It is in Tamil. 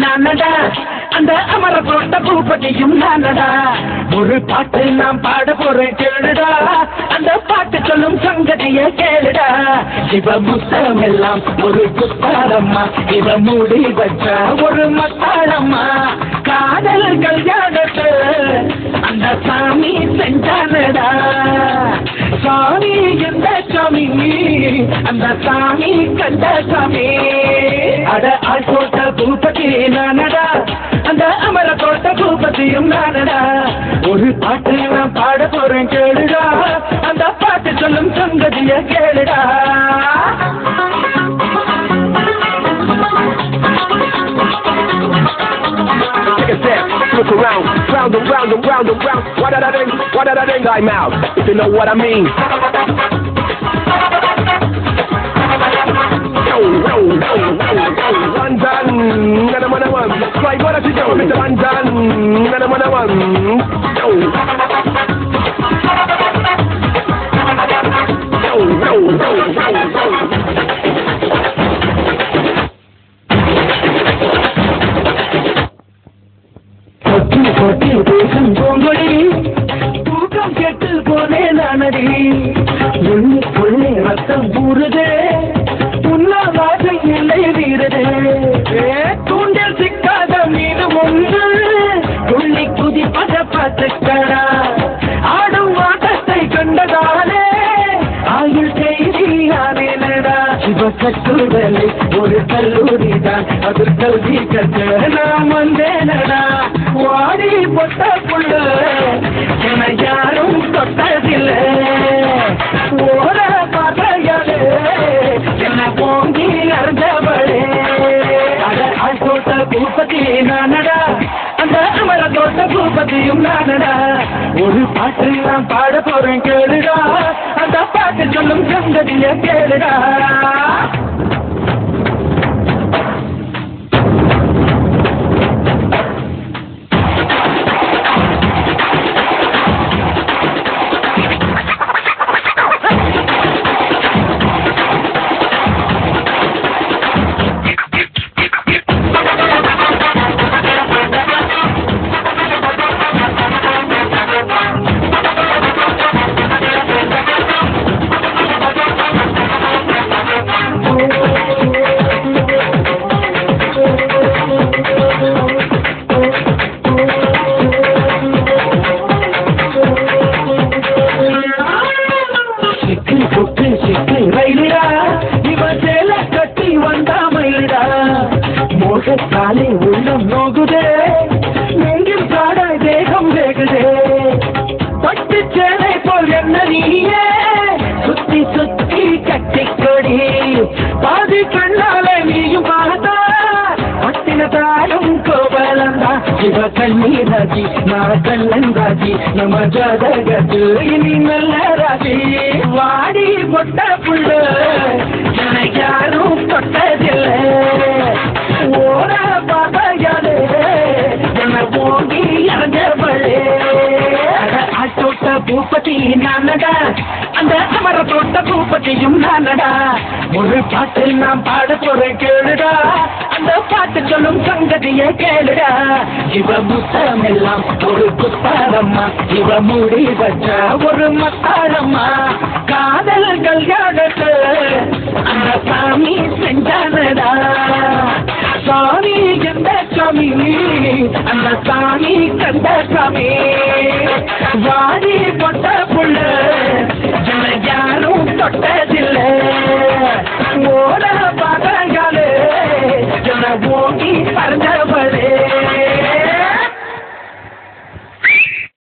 நானடா அந்த அமர போட்ட பூபதியும் நானடா ஒரு பாட்டு நாம் பாட போறேன் கேளுடா அந்த பாட்டு சொல்லும் சங்கதிய கேளுடா இவ புத்தகம் எல்லாம் ஒரு புத்தாளம்மா இவ மூடி வச்ச ஒரு மத்தாளம்மா காதல் கல்யாணத்து அந்த சாமி செஞ்சானடா சாமி எந்த சாமி அந்த சாமி கண்ட சாமி அட ஆள் போட்ட பூபதி நானடா அந்த அமர போட்ட பூபதியும் நானடா ஒரு பாட்டு நான் பாட போறேன் கேளுடா அந்த பாட்டு சொல்லும் சங்கதிய கேளுடா Look around, round and round and round and round. What did I think I'm out? If you know what I mean. London, one. Like what have you done, Mr. London? கொட்டி தேசம் பூங்கொடி தூக்கம் கெட்டு போனே நானடி உள்ளே ரத்தம் ஊறுதே உன்னா வாசை இல்லை வீரதே தூண்டில் சிக்காத மீது ஒன்று துள்ளி குதிப்பத பார்த்துக்கடா ஆடும் ஆட்டத்தை கண்டதாலே ஆயுள் செய்தியானேனடா சிவ கட்டுதலை ஒரு கல்லூரி தான் அது கல்வி கற்று நாம் வந்தேனடா வாடி பொட்ட புள்ள என யாரும் தொட்டதில்லை ஓர பார்வையாலே என்ன போங்கி அறிஞ்சவளே அட ஆள் போட்ட பூபதி நானடா அந்த அமர தோட்ட பூபதியும் நானடா ஒரு பாட்டு நான் பாட போறேன் கேளுடா அந்த பாட்டு சொல்லும் சங்கதிய கேளுடா காலை உள்ளம் நோகுதே நெஞ்சில் காட தேகம் வேகுதே பட்டு சேனை போல் என்ன நீயே சுத்தி சுத்தி கட்டிக்கொடி பாதி கண்ணாலே நீயும் பார்த்தா பட்டினத்தாலும் கோபலந்தா சிவ கண்ணீராஜி நான் கண்ணந்தாஜி நம்ம ஜாதகத்து இனி நல்ல ராஜி வாடி பொட்ட புள்ள என யாரும் தொட்டதில்லை ஓர பாதையாலே என்ன போங்கி அறிஞ்சவளே ஆட்டோட்ட பூபதி நானடா அந்த அமர தோட்ட பூபதியும் நானடா ஒரு பாட்டு நாம் பாட போறேன் கேளுடா அந்த பாட்டு சொல்லும் சங்கதிய கேளுடா இவ புத்தகம் எல்லாம் ஒரு புத்தாளம்மா இவ மூடி வச்ச ஒரு மத்தாளம்மா காதல் கல்யாணத்து அந்த சாமி செஞ்சானடா சாமி எந்த சாமி அந்த சாமி கண்ட சாமி வாடி பொட்ட புள்ள யாரும் தொட்ட